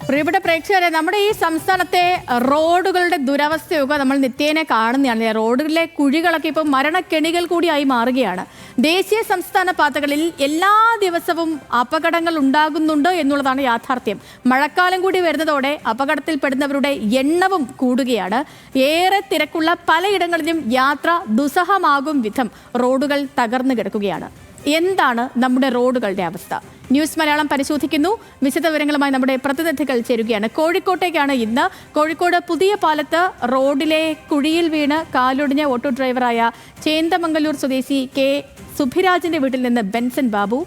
പ്രിയപ്പെട്ട പ്രേക്ഷകരെ, നമ്മുടെ ഈ സംസ്ഥാനത്തെ റോഡുകളുടെ ദുരവസ്ഥയൊക്കെ നമ്മൾ നിത്യേന കാണുന്നതാണ്. റോഡുകളിലെ കുഴികളൊക്കെ ഇപ്പോൾ മരണക്കെണികൾ കൂടിയായി മാറുകയാണ്. ദേശീയ സംസ്ഥാന പാതകളിൽ എല്ലാ ദിവസവും അപകടങ്ങൾ ഉണ്ടാകുന്നുണ്ട് എന്നുള്ളതാണ് യാഥാർത്ഥ്യം. മഴക്കാലം കൂടി വരുന്നതോടെ അപകടത്തിൽപ്പെടുന്നവരുടെ എണ്ണവും കൂടുകയാണ്. ഏറെ തിരക്കുള്ള പലയിടങ്ങളിലും യാത്ര ദുസ്സഹമാകും വിധം റോഡുകൾ തകർന്നു കിടക്കുകയാണ്. എന്താണ് നമ്മുടെ റോഡുകളുടെ അവസ്ഥ? ന്യൂസ് മലയാളം പരിശോധിക്കുന്നു. വിശദവിവരങ്ങളുമായി നമ്മുടെ പ്രതിനിധികൾ ചേരുകയാണ്. കോഴിക്കോട്ടേക്കാണ് ഇന്ന്. കോഴിക്കോട് പുതിയ പാലത്ത് റോഡിലെ കുഴിയിൽ വീണ് കാലൊടിഞ്ഞ ഓട്ടോ ഡ്രൈവറായ ചേന്ദമംഗലൂർ സ്വദേശി കെ സുഭിരാജിന്റെ വീട്ടിൽ നിന്ന് ബെൻസൻ ബാബു,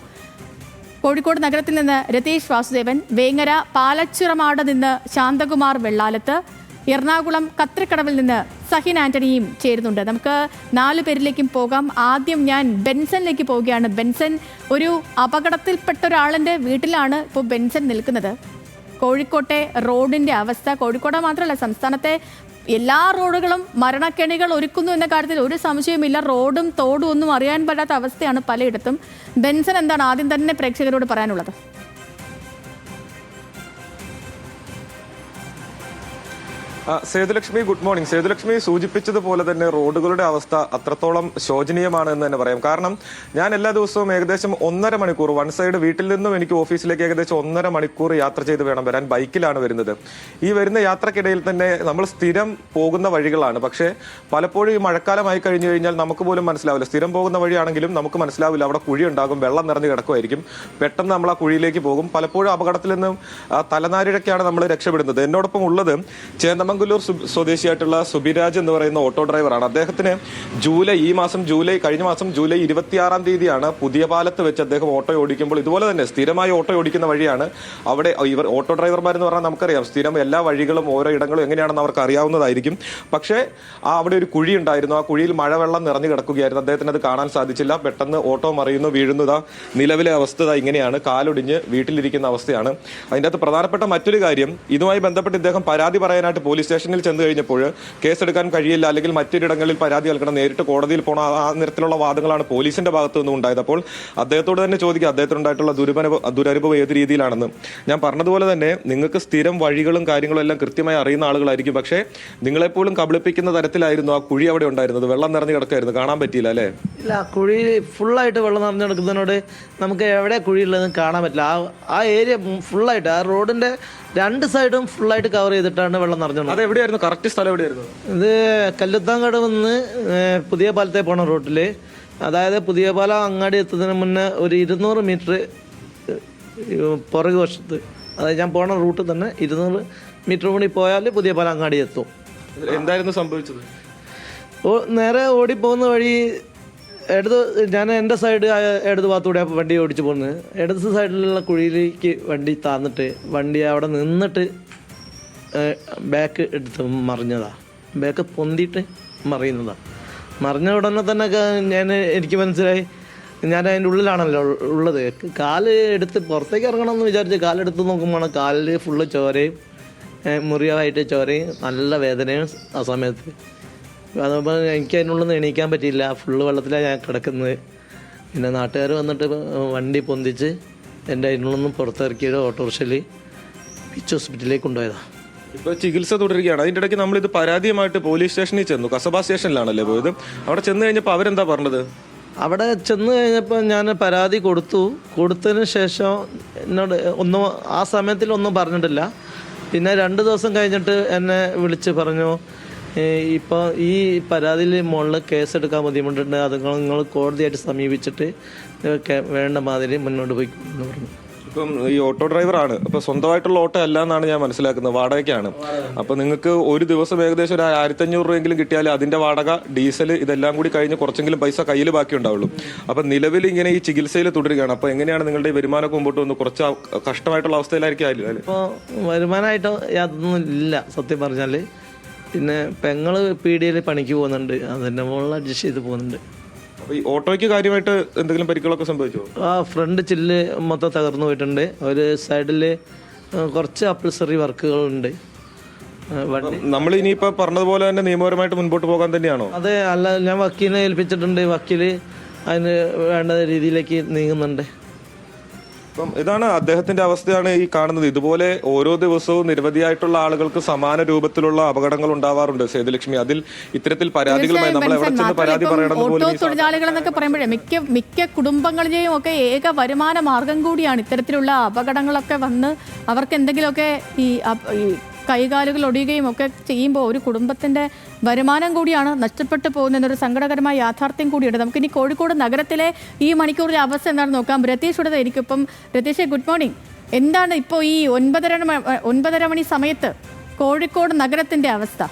കോഴിക്കോട് നഗരത്തിൽ നിന്ന് രതീഷ് വാസുദേവൻ, വേങ്ങര പാലച്ചുറമാട് നിന്ന് ശാന്തകുമാർ വെള്ളാലത്ത്, എറണാകുളം കത്രിക്കടവിൽ നിന്ന് സഹിൻ ആന്റണിയും ചേരുന്നുണ്ട്. നമുക്ക് 4 പേരിലേക്കും പോകാം. ആദ്യം ഞാൻ ബെൻസനിലേക്ക് പോവുകയാണ്. ബെൻസൻ, ഒരു അപകടത്തിൽപ്പെട്ട ഒരാളിൻ്റെ വീട്ടിലാണ് ഇപ്പോൾ ബെൻസൻ നിൽക്കുന്നത്. കോഴിക്കോട്ടെ റോഡിൻ്റെ അവസ്ഥ, കോഴിക്കോട് മാത്രമല്ല സംസ്ഥാനത്തെ എല്ലാ റോഡുകളും മരണക്കെണികൾ ഒരുക്കുന്നു എന്ന കാര്യത്തിൽ ഒരു സംശയവുമില്ല. റോഡും തോടും ഒന്നും അറിയാൻ പറ്റാത്ത അവസ്ഥയാണ് പലയിടത്തും. ബെൻസൻ, എന്താണ് ആദ്യം തന്നെ പ്രേക്ഷകരോട് പറയാനുള്ളത്? Sethulakshmi, good morning. സേതുലക്ഷ്മി സൂചിപ്പിച്ചതുപോലെ തന്നെ റോഡുകളുടെ അവസ്ഥ അത്രത്തോളം ശോചനീയമാണ് എന്ന് തന്നെ പറയാം. കാരണം ഞാൻ എല്ലാ ദിവസവും ഏകദേശം 1.5 മണിക്കൂർ വൺ സൈഡ് വീട്ടിൽ നിന്നും എനിക്ക് ഓഫീസിലേക്ക് ഏകദേശം 1.5 മണിക്കൂർ യാത്ര ചെയ്ത് വേണം വരാൻ. ബൈക്കിലാണ് വരുന്നത്. ഈ വരുന്ന യാത്രക്കിടയിൽ തന്നെ നമ്മൾ സ്ഥിരം പോകുന്ന വഴികളാണ്. പക്ഷേ പലപ്പോഴും ഈ മഴക്കാലമായി കഴിഞ്ഞു കഴിഞ്ഞാൽ നമുക്ക് പോലും മനസ്സിലാവില്ല. സ്ഥിരം പോകുന്ന വഴിയാണെങ്കിലും നമുക്ക് മനസ്സിലാവില്ല. അവിടെ കുഴി ഉണ്ടാകും, വെള്ളം നിറഞ്ഞു കിടക്കുമായിരിക്കും. പെട്ടെന്ന് നമ്മൾ ആ കുഴിയിലേക്ക് പോകും. പലപ്പോഴും അപകടത്തിൽ നിന്നും തലനാരിഴക്കാണ് നമ്മൾ രക്ഷപ്പെടുന്നത്. എന്നോടൊപ്പം ഉള്ളത് ചേന്ദമംഗലൂർ സ്വദേശിയായിട്ടുള്ള സുബിരാജ് എന്ന് പറയുന്ന ഓട്ടോ ഡ്രൈവറാണ്. അദ്ദേഹത്തിന് കഴിഞ്ഞ മാസം ജൂലൈ 26-ാം തീയതിയാണ് പുതിയ പാലത്ത് വെച്ച് അദ്ദേഹം ഓട്ടോ ഓടിക്കുമ്പോൾ, ഇതുപോലെ തന്നെ സ്ഥിരമായി ഓട്ടോ ഓടിക്കുന്ന വഴിയാണ്. അവിടെ ഇവർ ഓട്ടോ ഡ്രൈവർമാരെന്ന് പറഞ്ഞാൽ നമുക്കറിയാം, സ്ഥിരം എല്ലാ വഴികളും ഓരോ ഇടങ്ങളും എങ്ങനെയാണെന്ന് അവർക്ക് അറിയാവുന്നതായിരിക്കും. പക്ഷേ അവിടെ ഒരു കുഴി ഉണ്ടായിരുന്നു. ആ കുഴിയിൽ മഴവെള്ളം നിറഞ്ഞു കിടക്കുകയായിരുന്നു. അദ്ദേഹത്തിന് അത് കാണാൻ സാധിച്ചില്ല. പെട്ടെന്ന് ഓട്ടോ മറിയുന്നു, വീഴുന്നതാ. നിലവിലെ അവസ്ഥ ഇങ്ങനെയാണ്. കാലൊടിഞ്ഞ് വീട്ടിലിരിക്കുന്ന അവസ്ഥയാണ്. അതിൻ്റെ അകത്ത് പ്രധാനപ്പെട്ട മറ്റൊരു കാര്യം, ഇതുമായി ബന്ധപ്പെട്ട് ഇദ്ദേഹം പരാതി പറയാനായിട്ട് പോലീസ് സ്റ്റേഷനിൽ ചെന്ന് കഴിഞ്ഞപ്പോൾ കേസെടുക്കാൻ കഴിയില്ല, അല്ലെങ്കിൽ മറ്റൊരിടങ്ങളിൽ പരാതി നൽകണം, നേരിട്ട് കോടതിയിൽ പോകണം, ആ നിരത്തിലുള്ള വാദങ്ങളാണ് പോലീസിന്റെ ഭാഗത്തു നിന്നും ഉണ്ടായത്. അപ്പോൾ അദ്ദേഹത്തോട് തന്നെ ചോദിക്കുക, അദ്ദേഹത്തിനുണ്ടായിട്ടുള്ള ദുരനുഭവം ഏത് രീതിയിലാണെന്ന്. ഞാൻ പറഞ്ഞതുപോലെ തന്നെ നിങ്ങൾക്ക് സ്ഥിരം വഴികളും കാര്യങ്ങളും എല്ലാം കൃത്യമായി അറിയുന്ന ആളുകളായിരിക്കും. പക്ഷേ നിങ്ങളെപ്പോലും കബളിപ്പിക്കുന്ന തരത്തിലായിരുന്നു ആ കുഴി അവിടെ ഉണ്ടായിരുന്നത്. വെള്ളം നിറഞ്ഞു കിടക്കായിരുന്നു, കാണാൻ പറ്റിയില്ല അല്ലേ? ഇല്ല, കുഴി ഫുള്ളായിട്ട് വെള്ളം നിറഞ്ഞു കിടക്കുന്നതിനോട് നമുക്ക് എവിടെ കുഴിയുള്ളതെന്ന് കാണാൻ പറ്റില്ല. ആ ഏരിയ ഫുള്ളായിട്ട്, ആ റോഡിന്റെ 2 സൈഡും ഫുള്ളായിട്ട് കവർ ചെയ്തിട്ടാണ് വെള്ളം നിറഞ്ഞത്. അത് എവിടെയായിരുന്നു? കറക്റ്റ് സ്ഥലം എവിടെയായിരുന്നു? ഇത് കല്ലുത്താങ്കട നിന്ന് പുതിയ പാലത്തെ പോണ റോട്ടില്, അതായത് പുതിയ പാലം അങ്ങാടി എത്തുന്നതിന് മുന്നേ ഒരു 200 മീറ്റർ പുറകു വശത്ത്, അതായത് ഞാൻ പോണ റൂട്ടിൽ തന്നെ 200 മീറ്റർ കൂടി പോയാൽ പുതിയ പാലം അങ്ങാടി എത്തും. എന്തായിരുന്നു സംഭവിച്ചത്? നേരെ ഓടിപ്പോകുന്ന വഴി ഞാൻ എൻ്റെ സൈഡ് ഇടത് ഭാഗത്തൂടെ വണ്ടി ഓടിച്ചു പോകുന്നത്. ഇടത് സൈഡിലുള്ള കുഴിയിലേക്ക് വണ്ടി താന്നിട്ട് വണ്ടി അവിടെ നിന്നിട്ട് ബാക്ക് എടുത്ത് മറിഞ്ഞതാണ്. ബാക്ക് പൊന്തിയിട്ട് മറിയുന്നതാണ്. മറിഞ്ഞ ഉടനെ തന്നെ എനിക്ക് മനസ്സിലായി ഞാൻ അതിൻ്റെ ഉള്ളിലാണല്ലോ ഉള്ളത്. കാല് എടുത്ത് പുറത്തേക്ക് ഇറങ്ങണമെന്ന് വിചാരിച്ച് കാലെടുത്ത് നോക്കുമ്പോൾ കാലിൽ ഫുള്ള് ചോരയും മുറിവായിട്ട് ചോരയും നല്ല വേദനയും ആ സമയത്ത്. അതുമ്പോൾ എനിക്ക് അതിനുള്ളിൽ നിന്ന് എണീക്കാൻ പറ്റിയില്ല. ഫുള്ള് വെള്ളത്തിലാണ് ഞാൻ കിടക്കുന്നത്. പിന്നെ നാട്ടുകാർ വന്നിട്ട് വണ്ടി പൊന്തിച്ച് എൻ്റെ അതിനുള്ളിൽ നിന്ന് പുറത്തിറക്കിയത് ഓട്ടോറിക്ഷയിൽ പിച്ച് ഹോസ്പിറ്റലിലേക്ക് കൊണ്ടുപോയതാണ്. ഇപ്പോൾ ചികിത്സ തുടരുകയാണ്. അതിൻ്റെ ഇടയ്ക്ക് നമ്മളിത് പരാതിയുമായിട്ട് പോലീസ് സ്റ്റേഷനിൽ ചെന്നു. കസബ സ്റ്റേഷനിലാണല്ലേ പോയത്? അവിടെ ചെന്ന് കഴിഞ്ഞപ്പോൾ അവരെന്താ പറഞ്ഞത്? അവിടെ ചെന്ന് കഴിഞ്ഞപ്പോൾ ഞാൻ പരാതി കൊടുത്തതിന് ശേഷം എന്നോട് ആ സമയത്തിലൊന്നും പറഞ്ഞിട്ടില്ല. പിന്നെ 2 ദിവസം കഴിഞ്ഞിട്ട് എന്നെ വിളിച്ച് പറഞ്ഞു, ഇപ്പോൾ ഈ പരാതിയിൽ മുകളിൽ കേസെടുക്കാൻ ബുദ്ധിമുട്ടുണ്ട്, അത് നിങ്ങൾ കോടതിയായിട്ട് സമീപിച്ചിട്ട് വേണ്ട മാതിരി മുന്നോട്ട് പോയി എന്ന് പറഞ്ഞു. ഇപ്പം ഈ ഓട്ടോ ഡ്രൈവറാണ്, അപ്പോൾ സ്വന്തമായിട്ടുള്ള ഓട്ടോ അല്ല എന്നാണ് ഞാൻ മനസ്സിലാക്കുന്നത്, വാടകയ്ക്കാണ്. അപ്പോൾ നിങ്ങൾക്ക് ഒരു ദിവസം ഏകദേശം ഒരു 1500 രൂപയെങ്കിലും കിട്ടിയാൽ അതിൻ്റെ വാടക, ഡീസൽ, ഇതെല്ലാം കൂടി കഴിഞ്ഞ് കുറച്ചെങ്കിലും പൈസ കയ്യിൽ ബാക്കി ഉണ്ടാവുള്ളൂ. അപ്പം നിലവിൽ ഇങ്ങനെ ഈ ചികിത്സയിൽ തുടരുകയാണ്. അപ്പോൾ എങ്ങനെയാണ് നിങ്ങളുടെ വരുമാനമൊക്കെ മുമ്പോട്ട് വന്ന്? കുറച്ച് കഷ്ടമായിട്ടുള്ള അവസ്ഥയിലായിരിക്കും. ഇപ്പോൾ വരുമാനമായിട്ട് യാതൊന്നും ഇല്ല സത്യം പറഞ്ഞാൽ. പിന്നെ പെങ്ങൾ പീടികയിൽ പണിക്ക് പോകുന്നുണ്ട്, അതിൻ്റെ മുകളിൽ അഡ്ജസ്റ്റ് ചെയ്ത് പോകുന്നുണ്ട്. അപ്പോൾ ഈ ഓട്ടോയ്ക്ക് കാര്യമായിട്ട് എന്തെങ്കിലും പരിക്കുകളൊക്കെ സംഭവിച്ചോ? ആ ഫ്രണ്ട് ചില്ല് മൊത്തം തകർന്നു പോയിട്ടുണ്ട്. ഒരു സൈഡിൽ കുറച്ച് അപ്ലിസറി വർക്കുകളുണ്ട്. നമ്മൾ ഇനിയിപ്പോൾ പറഞ്ഞതുപോലെ തന്നെ നിയമപരമായിട്ട് മുൻപോട്ട് പോകാൻ തന്നെയാണോ? അതെ, അല്ല, ഞാൻ വക്കീലിനെ ഏൽപ്പിച്ചിട്ടുണ്ട്. വക്കീൽ അതിന് വേണ്ട രീതിയിലേക്ക് നീങ്ങുന്നുണ്ട്. അപ്പം ഇതാണ് അദ്ദേഹത്തിന്റെ അവസ്ഥയാണ് ഈ കാണുന്നത്. ഇതുപോലെ ഓരോ ദിവസവും നിരവധിയായിട്ടുള്ള ആളുകൾക്ക് സമാന രൂപത്തിലുള്ള അപകടങ്ങൾ ഉണ്ടാവാറുണ്ട് സേതുലക്ഷ്മി. അതിൽ ഇത്തരത്തിൽ പരാതികളുമായി നമ്മൾ എവിടെ ചെന്ന് പരാതി പറയണമെന്ന് ഓട്ടോ പോലും തൊഴിലാളികൾ എന്നൊക്കെ പറയുമ്പോഴേ മിക്ക കുടുംബങ്ങളിലെയും ഒക്കെ ഏക വരുമാന മാർഗം കൂടിയാണ് ഇത്തരത്തിലുള്ള അപകടങ്ങളൊക്കെ വന്ന് അവർക്ക് എന്തെങ്കിലുമൊക്കെ ഈ കൈകാലുകൾ ഒടിയുകയും ഒക്കെ ചെയ്യുമ്പോൾ ഒരു കുടുംബത്തിന്റെ വരുമാനം കൂടിയാണ് നഷ്ടപ്പെട്ടു പോകുന്നൊരു സങ്കടകരമായ യാഥാർത്ഥ്യം കൂടിയുണ്ട്. നമുക്കിനി കോഴിക്കോട് നഗരത്തിലെ ഈ മണിക്കൂറിലെ അവസ്ഥ എന്താണെന്ന് നോക്കാം. രതീഷ് ഉടനെ എനിക്കിപ്പം. Ratheesh, good morning. എന്താണ് ഇപ്പോൾ ഈ 9:30 മണി സമയത്ത് കോഴിക്കോട് നഗരത്തിന്റെ അവസ്ഥ?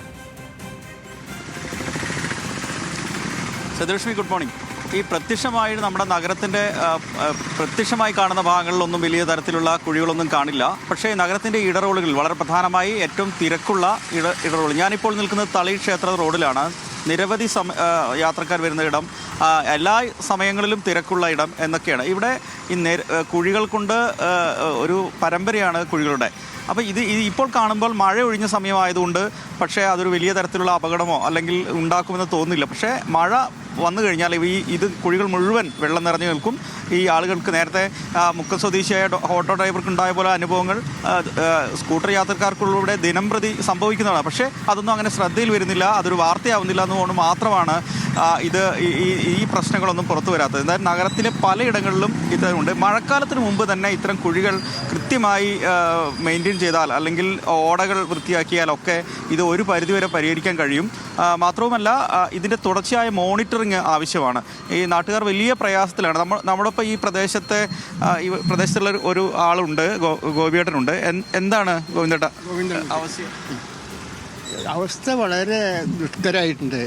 Sethulakshmi, good morning. ഈ പ്രത്യക്ഷമായി നമ്മുടെ നഗരത്തിൻ്റെ പ്രത്യക്ഷമായി കാണുന്ന ഭാഗങ്ങളിലൊന്നും വലിയ തരത്തിലുള്ള കുഴികളൊന്നും കാണില്ല. പക്ഷേ നഗരത്തിൻ്റെ ഇടറോഡുകൾ വളരെ പ്രധാനമായി ഏറ്റവും തിരക്കുള്ള ഇടറോഡ്. ഞാനിപ്പോൾ നിൽക്കുന്നത് തളി ക്ഷേത്ര റോഡിലാണ്. നിരവധി യാത്രക്കാർ വരുന്ന ഇടം, എല്ലാ സമയങ്ങളിലും തിരക്കുള്ള ഇടം എന്നൊക്കെയാണ്. ഇവിടെ ഈ കുഴികൾ കൊണ്ട് ഒരു പരമ്പരയാണ് കുഴികളുടെ. അപ്പോൾ ഇത് ഇപ്പോൾ കാണുമ്പോൾ മഴ ഒഴിഞ്ഞ സമയമായതുകൊണ്ട് പക്ഷേ അതൊരു വലിയ തരത്തിലുള്ള അപകടമോ അല്ലെങ്കിൽ ഉണ്ടാക്കുമെന്ന് തോന്നുന്നില്ല. പക്ഷേ മഴ വന്നു കഴിഞ്ഞാൽ ഇത് കുഴികൾ മുഴുവൻ വെള്ളം നിറഞ്ഞു നിൽക്കും. ഈ ആളുകൾക്ക് നേരത്തെ മുക്കം സ്വദേശിയായ ഓട്ടോ ഡ്രൈവർക്ക് ഉണ്ടായ പോലെ അനുഭവങ്ങൾ സ്കൂട്ടർ യാത്രക്കാർക്കുള്ളൂടെ ദിനം പ്രതി സംഭവിക്കുന്നതാണ്. പക്ഷേ അതൊന്നും അങ്ങനെ ശ്രദ്ധയിൽ വരുന്നില്ല, അതൊരു വാർത്തയാവുന്നില്ല എന്നുകൊണ്ട് മാത്രമാണ് ഈ പ്രശ്നങ്ങളൊന്നും പുറത്തു വരാത്തത്. എന്തായാലും നഗരത്തിലെ പലയിടങ്ങളിലും ഇത്തരമുണ്ട്. മഴക്കാലത്തിന് മുമ്പ് തന്നെ ഇത്തരം കുഴികൾ കൃത്യമായി മെയിൻറ്റെയിൻ ചെയ്താൽ അല്ലെങ്കിൽ ഓടകൾ വൃത്തിയാക്കിയാലൊക്കെ ഇത് ഒരു പരിധിവരെ പരിഹരിക്കാൻ കഴിയും. മാത്രവുമല്ല ഇതിൻ്റെ തുടർച്ചയായ മോണിറ്ററിങ് ആവശ്യമാണ്. ഈ നാട്ടുകാർ വലിയ പ്രയാസത്തിലാണ്. നമ്മുടെ ഈ പ്രദേശത്തുള്ള ഒരു ആളുണ്ട്, ഗോപിയേട്ടനുണ്ട്. എന്താണ് ഗോവിന്ദേട്ട അവസ്ഥ? വളരെ ദുഷ്കരമായിട്ടുണ്ട്.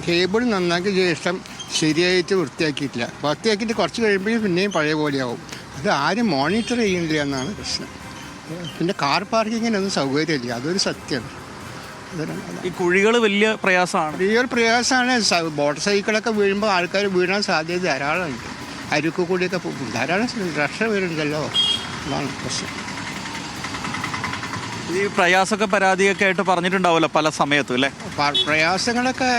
കേബിൾ നന്നാക്കിയ ശേഷം ശരിയായിട്ട് വൃത്തിയാക്കിയിട്ടില്ല. വൃത്തിയാക്കിയിട്ട് കുറച്ച് കഴിയുമ്പോഴും പിന്നെയും പഴയ പോലെയാവും. അത് ആരും മോണിറ്റർ ചെയ്യുന്നില്ല എന്നാണ് പ്രശ്നം. പിന്നെ കാർ പാർക്കിങ്ങിനൊന്നും സൗകര്യമില്ല, അതൊരു സത്യമാണ്. ഈ കുഴികൾ വലിയ പ്രയാസമാണ്. മോട്ടോർ സൈക്കിളൊക്കെ വീഴുമ്പോൾ ആൾക്കാർ വീഴാൻ സാധ്യത ധാരാളമുണ്ട്. അരുക്ക് കൂടിയൊക്കെ ധാരാളം രക്ഷ വീഴുണ്ടല്ലോ, അതാണ് പ്രശ്നം. ഈ പ്രയാസമൊക്കെ പരാതിയൊക്കെ ആയിട്ട് പറഞ്ഞിട്ടുണ്ടാവുമല്ലോ പല സമയത്തും അല്ലേ? പ്രയാസങ്ങളൊക്കെ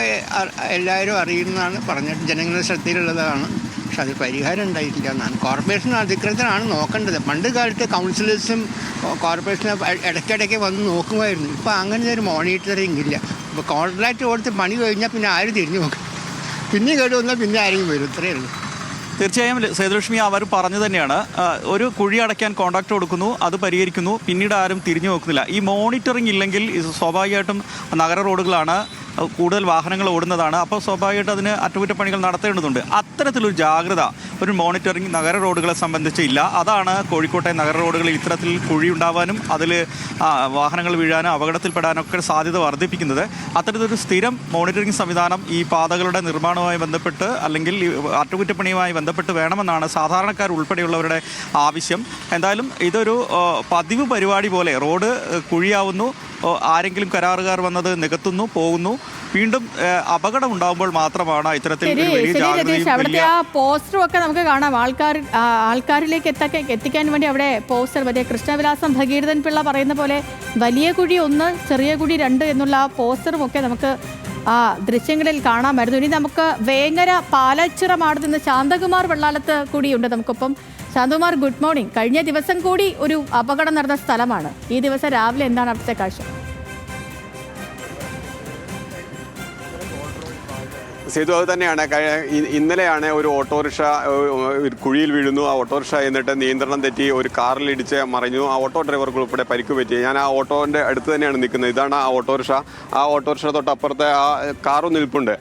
എല്ലാവരും അറിയുന്നതാണ്, പറഞ്ഞിട്ട് ജനങ്ങളുടെ ശ്രദ്ധയിലുള്ളതാണ്. പക്ഷെ അത് പരിഹാരം ഉണ്ടായിട്ടില്ല എന്നാണ്. കോർപ്പറേഷൻ അധികൃതരാണ് നോക്കേണ്ടത്. പണ്ട് കാലത്ത് കൗൺസിലേഴ്സും കോർപ്പറേഷനും ഇടയ്ക്കിടയ്ക്ക് വന്ന് നോക്കുമായിരുന്നു. ഇപ്പോൾ അങ്ങനത്തെ ഒരു മോണിറ്ററിങ് ഇല്ല. ഇപ്പോൾ കോൺട്രാക്റ്റ് കൊടുത്ത് പണി കഴിഞ്ഞാൽ പിന്നെ ആരും തിരിഞ്ഞു നോക്കും. പിന്നെ കേട് വന്നാൽ പിന്നെ ആരെങ്കിലും വരും, ഇത്രയേ ഉള്ളൂ. തീർച്ചയായും സേതുലക്ഷ്മി, അവർ പറഞ്ഞു തന്നെയാണ്, ഒരു കുഴി അടയ്ക്കാൻ കോൺട്രാക്ട് കൊടുക്കുന്നു, അത് പരിഹരിക്കുന്നു, പിന്നീട് ആരും തിരിഞ്ഞു നോക്കുന്നില്ല. ഈ മോണിറ്ററിംഗ് ഇല്ലെങ്കിൽ സ്വാഭാവികമായിട്ടും നഗര റോഡുകളാണ്, കൂടുതൽ വാഹനങ്ങൾ ഓടുന്നതാണ്. അപ്പോൾ സ്വാഭാവികമായിട്ട് അതിന് അറ്റകുറ്റപ്പണികൾ നടത്തേണ്ടതുണ്ട്. അത്തരത്തിലൊരു ജാഗ്രത ഒരു മോണിറ്ററിംഗ് നഗര റോഡുകളെ സംബന്ധിച്ച് ഇല്ല. അതാണ് കോഴിക്കോട്ടെ നഗര റോഡുകളിൽ ഇത്തരത്തിൽ കുഴി ഉണ്ടാവാനും അതിൽ വാഹനങ്ങൾ വീഴാനും അപകടത്തിൽപ്പെടാനൊക്കെ സാധ്യത വർദ്ധിപ്പിക്കുന്നത്. അത്തരത്തിലൊരു സ്ഥിരം മോണിറ്ററിംഗ് സംവിധാനം ഈ പാതകളുടെ നിർമ്മാണവുമായി ബന്ധപ്പെട്ട് അല്ലെങ്കിൽ അറ്റകുറ്റപ്പണിയുമായി ബന്ധപ്പെട്ട് വേണമെന്നാണ് സാധാരണക്കാർ ഉൾപ്പെടെയുള്ളവരുടെ ആവശ്യം. എന്തായാലും ഇതൊരു പതിവ് പരിപാടി പോലെ റോഡ് കുഴിയാവുന്നു, ആരെങ്കിലും കരാറുകാർ വന്നത് നികത്തുന്നു, പോകുന്നു, വീണ്ടും അപകടം ഉണ്ടാകുമ്പോൾ മാത്രമാണ് ഇത്തരത്തിൽ അവിടുത്തെ ആ പോസ്റ്ററും ഒക്കെ നമുക്ക് കാണാം. ആൾക്കാരിലേക്ക് എത്തിക്കാൻ വേണ്ടി അവിടെ പോസ്റ്റർ, മറ്റേ കൃഷ്ണവിലാസം ഭഗീരഥൻ പിള്ള പറയുന്ന പോലെ വലിയ കുഴി 1, ചെറിയ കുഴി 2 എന്നുള്ള പോസ്റ്ററും ഒക്കെ നമുക്ക് ആ ദൃശ്യങ്ങളിൽ കാണാമായിരുന്നു. ഇനി നമുക്ക് വേങ്ങര പാലച്ചിറമാട് നിന്ന് ശാന്തകുമാർ വെള്ളാലത്ത് കൂടിയുണ്ട് നമുക്കൊപ്പം. Shanthakumar, good morning. കഴിഞ്ഞ ദിവസം കൂടി ഒരു അപകടം നടന്ന സ്ഥലമാണ്. ഈ ദിവസം രാവിലെ എന്താണ് അവിടുത്തെ കാഴ്ച? സേതു, അത് തന്നെയാണ്. ഇന്നലെയാണ് ഒരു ഓട്ടോറിക്ഷ കുഴിയിൽ വീഴുന്നു. ആ ഓട്ടോറിക്ഷ എന്നിട്ട് നിയന്ത്രണം തെറ്റി ഒരു കാറിലിടിച്ച് മറിഞ്ഞു. ആ ഓട്ടോ ഡ്രൈവർക്ക് ഉൾപ്പെടെ പരിക്ക് പറ്റി. ഞാൻ ആ ഓട്ടോൻ്റെ അടുത്ത് തന്നെയാണ് നിൽക്കുന്നത്. ഇതാണ് ആ ഓട്ടോറിക്ഷ. ആ ഓട്ടോറിക്ഷ തൊട്ടപ്പുറത്തെ ആ കാറും നിൽപ്പുണ്ട്.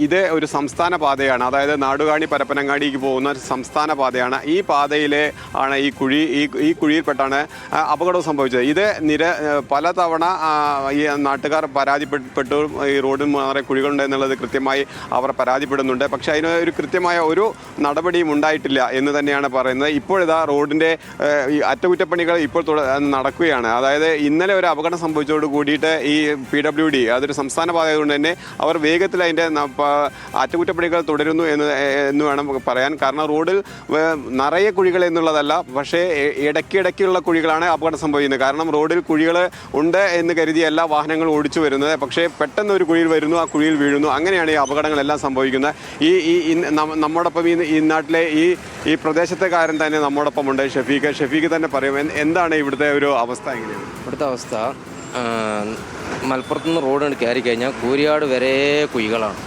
ഇത് ഒരു സംസ്ഥാന പാതയാണ്, അതായത് നാടുകാണി പരപ്പനങ്ങാടിക്ക് പോകുന്ന സംസ്ഥാന പാതയാണ്. ഈ പാതയിലെ ആണ് ഈ കുഴിയിൽപ്പെട്ടാണ് അപകടം സംഭവിച്ചത്. ഇത് പലതവണ ഈ നാട്ടുകാർ പരാതിപ്പെട്ടു, ഈ റോഡിൽ മാറി കുഴികളുണ്ട് എന്നുള്ളത് കൃത്യമായി അവർ പരാതിപ്പെടുന്നുണ്ട്. പക്ഷേ അതിന് ഒരു കൃത്യമായ ഒരു നടപടിയും ഉണ്ടായിട്ടില്ല എന്ന് തന്നെയാണ് പറയുന്നത്. ഇപ്പോഴിതാ റോഡിൻ്റെ ഈ അറ്റകുറ്റപ്പണികൾ ഇപ്പോൾ നടക്കുകയാണ്. അതായത് ഇന്നലെ ഒരു അപകടം സംഭവിച്ചതോട് കൂടിയിട്ട് ഈ PWD, അതൊരു സംസ്ഥാന പാത ആയതുകൊണ്ട് തന്നെ അവർ വേഗത്തിൽ അതിൻ്റെ അറ്റകുറ്റപ്പണികൾ തുടരുന്നു എന്ന് വേണം പറയാൻ. കാരണം റോഡിൽ നിറയെ കുഴികൾ എന്നുള്ളതല്ല, പക്ഷേ ഇടയ്ക്കിടയ്ക്കുള്ള കുഴികളാണ് അപകടം സംഭവിക്കുന്നത്. കാരണം റോഡിൽ കുഴികൾ ഉണ്ട് എന്ന് കരുതി എല്ലാ വാഹനങ്ങളും ഓടിച്ചു വരുന്നത്. പക്ഷേ പെട്ടെന്ന് ഒരു കുഴിയിൽ വരുന്നു, ആ കുഴിയിൽ വീഴുന്നു. അങ്ങനെയാണ് ഈ അപകടങ്ങളെല്ലാം സംഭവിക്കുന്നത്. നമ്മോടൊപ്പം ഈ നാട്ടിലെ ഈ പ്രദേശത്തുകാരൻ തന്നെ നമ്മോടൊപ്പം ഉണ്ട്. ഷഫീഖ് തന്നെ പറയും എന്താണ് ഇവിടുത്തെ ഒരു അവസ്ഥ എങ്ങനെയാണ്? ഇവിടുത്തെ അവസ്ഥ മലപ്പുറത്തുനിന്ന് റോഡ് കയറി കഴിഞ്ഞാൽ കൂരിയാട് വരെ കുഴികളാണ്.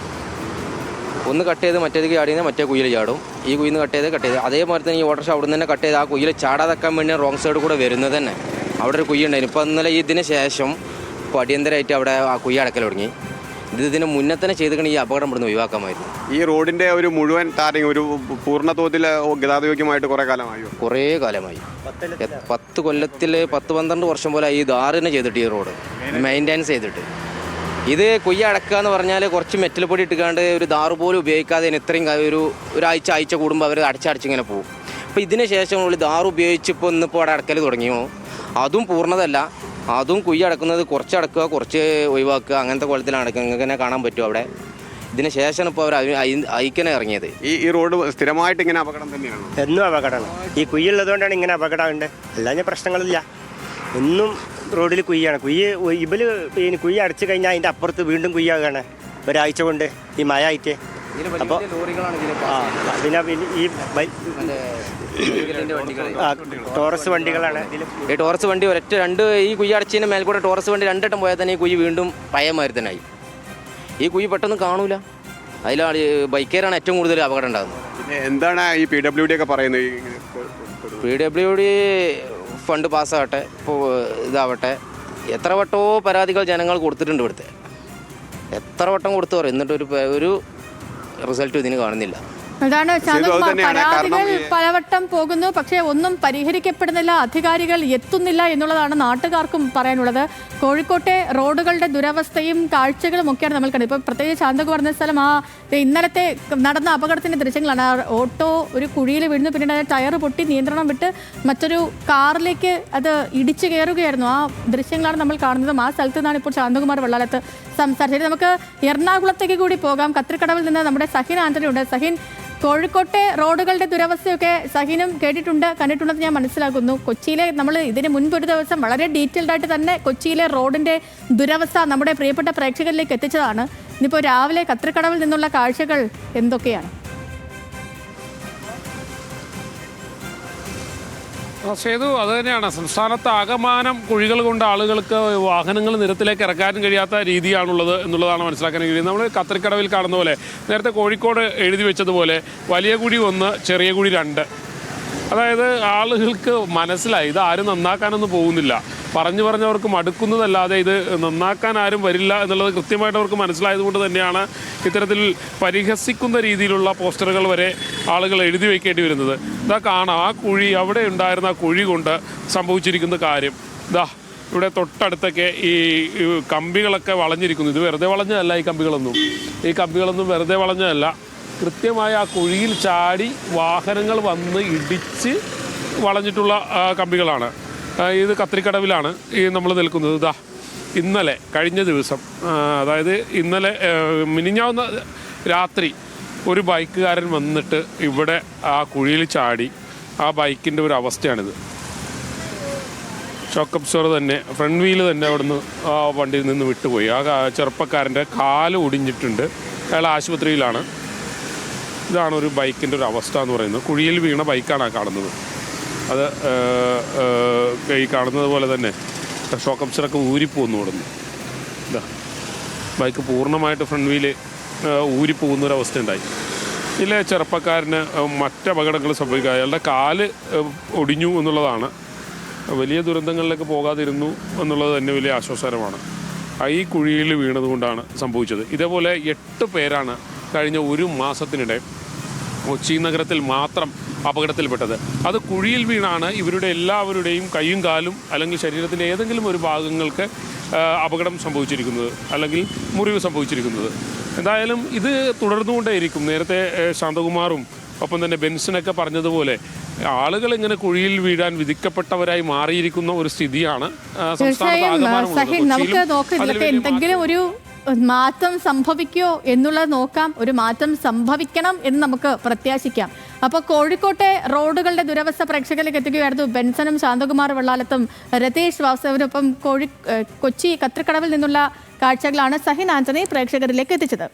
ഒന്ന് കട്ട് ചെയ്ത് മറ്റേക്ക് ചാടിയാൽ മറ്റേ കുയിൽ ചാടും, ഈ കുയിൽ നിന്ന് കട്ട് ചെയ്ത് അതേപോലെ തന്നെ ഈ ഓട്ടോറിക്ഷ അവിടെ നിന്ന് തന്നെ കട്ട് ചെയ്ത് ആ കുയിൽ ചാടാതെക്കാൻ വേണ്ടി റോങ് സൈഡ് കൂടെ വരുന്നത് തന്നെ. അവിടെ ഒരു കുഴി ഉണ്ടായിരുന്നു. ഇപ്പോൾ ഇന്നലെ ഇതിന് ശേഷം ഇപ്പോൾ അടിയന്തരമായിട്ട് അവിടെ ആ കുഴി അടക്കൽ തുടങ്ങി. ഇതിന് മുന്നേ തന്നെ ചെയ്തിട്ടുണ്ടെങ്കിൽ ഈ അപകടം ഇവിടുന്ന് ഒഴിവാക്കാമായിരുന്നു. ഈ റോഡിന്റെ ഒരു മുഴുവൻ ടാറിങ് ഒരു പൂർണ്ണതോതിൽ ഗതാഗതയോഗ്യമായിട്ട് കുറേ കാലമായോ? കുറേ കാലമായി. 10 കൊല്ലത്തിൽ 10-12 വർഷം പോലെ ഈ ധാരണ ചെയ്തിട്ട് ഈ റോഡ് മെയിൻ്റെനൻസ് ചെയ്തിട്ട് ഇത് കുയ്യ അടക്കുക എന്ന് പറഞ്ഞാൽ കുറച്ച് മെറ്റൽ പൊടി ഇട്ടുകാണ്ട് ഒരു ദാറ് പോലും ഉപയോഗിക്കാതെ ഇത്രയും ഒരാഴ്ച കൂടുമ്പോൾ അവർ അടച്ചടച്ചിങ്ങനെ പോകും. അപ്പോൾ ഇതിന് ശേഷം ദാറ് ഉപയോഗിച്ച് ഇന്നിപ്പോൾ അവിടെ അടക്കൽ തുടങ്ങിയോ, അതും പൂർണ്ണതല്ല. അതും കുയ്യ അടക്കുന്നത് കുറച്ച് അടക്കുക, കുറച്ച് ഒഴിവാക്കുക, അങ്ങനത്തെ കുളത്തിലാണ് അടക്കുക. നിങ്ങൾക്ക് തന്നെ കാണാൻ പറ്റും അവിടെ. ഇതിന് ശേഷമാണ് ഇപ്പോൾ അവർ അയക്കനെ ഇറങ്ങിയത്. ഈ റോഡ് സ്ഥിരമായിട്ട് ഇങ്ങനെ അപകടം തന്നെയാണ്? എന്നും അപകടമാണ്. ഈ കുയ്യുള്ളതുകൊണ്ടാണ് ഇങ്ങനെ അപകടമുണ്ട്. അല്ലാതെ പ്രശ്നങ്ങളില്ല. എന്നും റോഡിൽ കുയ്യാണ്. കുയ്യ അടച്ചു കഴിഞ്ഞാൽ അതിൻ്റെ അപ്പുറത്ത് വീണ്ടും കുയ്യാകാണ് ഒരാഴ്ച കൊണ്ട് ഈ മഴ ആയിട്ട്. അപ്പോൾ പിന്നെ ഈ ടോറസ് വണ്ടികളാണ്. ഈ ടോറസ് വണ്ടി ഈ കുയ്യ അടച്ചതിന് മേൽക്കൂടെ ടോറസ് വണ്ടി 2 വട്ടം പോയാൽ തന്നെ ഈ കുയ്യ വീണ്ടും പഴയമാതിരി തന്നെ ആയി. ഈ കുയ്യ പെട്ടെന്ന് കാണൂല. അതിലാണ് ബൈക്കേറാണ് ഏറ്റവും കൂടുതൽ അപകടം ഉണ്ടാകുന്നത്. എന്താണ് ഈ PWD ഒക്കെ പറയുന്നത്? PWD ഫണ്ട് പാസ്സാകട്ടെ, ഇപ്പോൾ ഇതാവട്ടെ. എത്ര വട്ടമോ പരാതികൾ ജനങ്ങൾ കൊടുത്തിട്ടുണ്ട് ഇവിടുത്തെ. എത്ര വട്ടം കൊടുത്തു പറയും, എന്നിട്ട് ഒരു റിസൾട്ട് ഇതിന് കാണുന്നില്ല. അതാണ് ശാന്തകുമാർ, പരാതികൾ പലവട്ടം പോകുന്നു, പക്ഷേ ഒന്നും പരിഹരിക്കപ്പെടുന്നില്ല, അധികാരികൾ എത്തുന്നില്ല എന്നുള്ളതാണ് നാട്ടുകാർക്കും പറയാനുള്ളത്. കോഴിക്കോട്ടെ റോഡുകളുടെ ദുരവസ്ഥയും കാഴ്ചകളും ഒക്കെയാണ് നമ്മൾ കണ്ടത്. ഇപ്പോൾ പ്രത്യേകിച്ച് ശാന്തകുമാർ പറഞ്ഞ സ്ഥലം ഇന്നലത്തെ നടന്ന അപകടത്തിന്റെ ദൃശ്യങ്ങളാണ്. ഓട്ടോ ഒരു കുഴിയിൽ വീഴുന്നു, പിന്നീട് ടയർ പൊട്ടി നിയന്ത്രണം വിട്ട് മറ്റൊരു കാറിലേക്ക് അത് ഇടിച്ചു കയറുകയായിരുന്നു. ആ ദൃശ്യങ്ങളാണ് നമ്മൾ കാണുന്നതും. ആ സ്ഥലത്ത് നിന്നാണ് ഇപ്പോൾ ശാന്തകുമാർ വെള്ളാലത്ത് സംസാരിച്ചത്. നമുക്ക് എറണാകുളത്തേക്ക് കൂടി പോകാം. കത്രിക്കടവിൽ നിന്ന് നമ്മുടെ സഹിൻ ആന്റണി ഉണ്ട്. സഹിൻ, കോഴിക്കോട്ടെ റോഡുകളുടെ ദുരവസ്ഥയൊക്കെ സഹിനും കണ്ടിട്ടുണ്ടെന്ന് ഞാൻ മനസ്സിലാക്കുന്നു. കൊച്ചിയിലെ നമ്മൾ ഇതിന് മുൻപ് ഒരു ദിവസം വളരെ ഡീറ്റെയിൽഡ് ആയിട്ട് തന്നെ കൊച്ചിയിലെ റോഡിന്റെ ദുരവസ്ഥ നമ്മുടെ പ്രിയപ്പെട്ട പ്രേക്ഷകരിലേക്ക് എത്തിച്ചതാണ്. ഇന്നിപ്പോൾ രാവിലെ കത്രിക്കടവിൽ നിന്നുള്ള കാഴ്ചകൾ എന്തൊക്കെയാണ്? സേതു, അത് തന്നെയാണ്. സംസ്ഥാനത്ത് ആകമാനം കുഴികൾ കൊണ്ട് ആളുകൾക്ക് വാഹനങ്ങൾ നിരത്തിലേക്ക് ഇറക്കാനും കഴിയാത്ത രീതിയാണുള്ളത് എന്നുള്ളതാണ് മനസ്സിലാക്കാൻ കഴിയുന്നത്. നമ്മൾ കത്രിക്കടവിൽ കാണുന്ന പോലെ നേരത്തെ കോഴിക്കോട് എഴുതി വെച്ചതുപോലെ വലിയ കുഴി 1, ചെറിയ കുഴി 2. അതായത് ആളുകൾക്ക് മനസ്സിലായി ഇത് ആരും നന്നാക്കാനൊന്നും പോകുന്നില്ല. പറഞ്ഞവർക്ക് മടുക്കുന്നതല്ലാതെ ഇത് നന്നാക്കാൻ ആരും വരില്ല എന്നുള്ളത് കൃത്യമായിട്ട് അവർക്ക് മനസ്സിലായതുകൊണ്ട് തന്നെയാണ് ഇത്തരത്തിൽ പരിഹസിക്കുന്ന രീതിയിലുള്ള പോസ്റ്ററുകൾ വരെ ആളുകൾ എഴുതി വയ്ക്കേണ്ടി വരുന്നത്. ഇതാ കാണാം, ആ കുഴി, അവിടെ ഉണ്ടായിരുന്ന ആ കുഴി കൊണ്ട് സംഭവിച്ചിരിക്കുന്ന കാര്യം. ഇതാ ഇവിടെ തൊട്ടടുത്തൊക്കെ ഈ കമ്പികളൊക്കെ വളഞ്ഞിരിക്കുന്നു. ഇത് വെറുതെ വളഞ്ഞതല്ല. ഈ കമ്പികളൊന്നും വെറുതെ വളഞ്ഞതല്ല. കൃത്യമായ ആ കുഴിയിൽ ചാടി വാഹനങ്ങൾ വന്ന് ഇടിച്ച് വളഞ്ഞിട്ടുള്ള കമ്പികളാണ്. ഇത് കത്രിക്കടവിലാണ് ഈ നമ്മൾ നിൽക്കുന്നത്. ഇതാ ഇന്നലെ കഴിഞ്ഞ ദിവസം, അതായത് ഇന്നലെ മിനിഞ്ഞാവുന്ന രാത്രി ഒരു ബൈക്കുകാരൻ വന്നിട്ട് ഇവിടെ ആ കുഴിയിൽ ചാടി. ആ ബൈക്കിൻ്റെ ഒരു അവസ്ഥയാണിത്. ഷോക്ക് അബ്സോർവർ തന്നെ, ഫ്രണ്ട് വീല് തന്നെ അവിടുന്ന് ആ വണ്ടിയിൽ നിന്ന് വിട്ടുപോയി. ആ ചെറുപ്പക്കാരൻ്റെ കാല് ഒടിഞ്ഞിട്ടുണ്ട്. അയാൾ ആശുപത്രിയിലാണ്. ഇതാണ് ഒരു ബൈക്കിൻ്റെ ഒരു അവസ്ഥ എന്ന് പറയുന്നത്. കുഴിയിൽ വീണ ബൈക്കാണ് ആ കാണുന്നത്. അത് ഈ കാണുന്നത് പോലെ തന്നെ ഷോക്ക് അബ്സറൊക്കെ ഊരിപ്പോകുന്നു ഇവിടുന്ന്. ഇതാ ബൈക്ക് പൂർണ്ണമായിട്ട് ഫ്രണ്ട് വീല് ഊരിപ്പോകുന്നൊരവസ്ഥ ഉണ്ടായി. ഇതിലെ ചെറുപ്പക്കാരന് മറ്റപകടങ്ങൾ സംഭവിക്കുക, അയാളുടെ കാല് ഒടിഞ്ഞു എന്നുള്ളതാണ്. വലിയ ദുരന്തങ്ങളിലേക്ക് പോകാതിരുന്നു എന്നുള്ളത് തന്നെ വലിയ ആശ്വാസകരമാണ്. ഈ കുഴിയിൽ വീണതുകൊണ്ടാണ് സംഭവിച്ചത്. ഇതേപോലെ 8 പേരാണ് കഴിഞ്ഞ ഒരു മാസത്തിനിടെ കൊച്ചി നഗരത്തിൽ മാത്രം അപകടത്തിൽപ്പെട്ടത്. അത് കുഴിയിൽ വീണാണ് ഇവരുടെ എല്ലാവരുടെയും കൈയും കാലും അല്ലെങ്കിൽ ശരീരത്തിൻ്റെ ഏതെങ്കിലും ഒരു ഭാഗങ്ങൾക്ക് അപകടം സംഭവിച്ചിരിക്കുന്നത്, അല്ലെങ്കിൽ മുറിവ് സംഭവിച്ചിരിക്കുന്നത്. എന്തായാലും ഇത് തുടർന്നുകൊണ്ടേയിരിക്കും. നേരത്തെ ശാന്തകുമാറും ഒപ്പം തന്നെ ബെൻസനൊക്കെ പറഞ്ഞതുപോലെ ആളുകൾ ഇങ്ങനെ കുഴിയിൽ വീഴാൻ വിധിക്കപ്പെട്ടവരായി മാറിയിരിക്കുന്ന ഒരു സ്ഥിതിയാണ് നമുക്ക് എന്തെങ്കിലും ഒരു മാറ്റം സംഭവിക്കുമോ എന്നുള്ളത് നോക്കാം. ഒരു മാറ്റം സംഭവിക്കണം എന്ന് നമുക്ക് പ്രത്യാശിക്കാം. അപ്പോൾ കോഴിക്കോട്ടെ റോഡുകളുടെ ദുരവസ്ഥ പ്രേക്ഷകരിലേക്ക് എത്തുകയായിരുന്നു ബെൻസനും ശാന്തകുമാർ വെള്ളാലത്തും രതീഷ് വാസുവിനൊപ്പം കൊച്ചി കത്രിക്കടവിൽ നിന്നുള്ള കാഴ്ചകളാണ് സഹിൻ ആന്റണി പ്രേക്ഷകരിലേക്ക് എത്തിച്ചത്.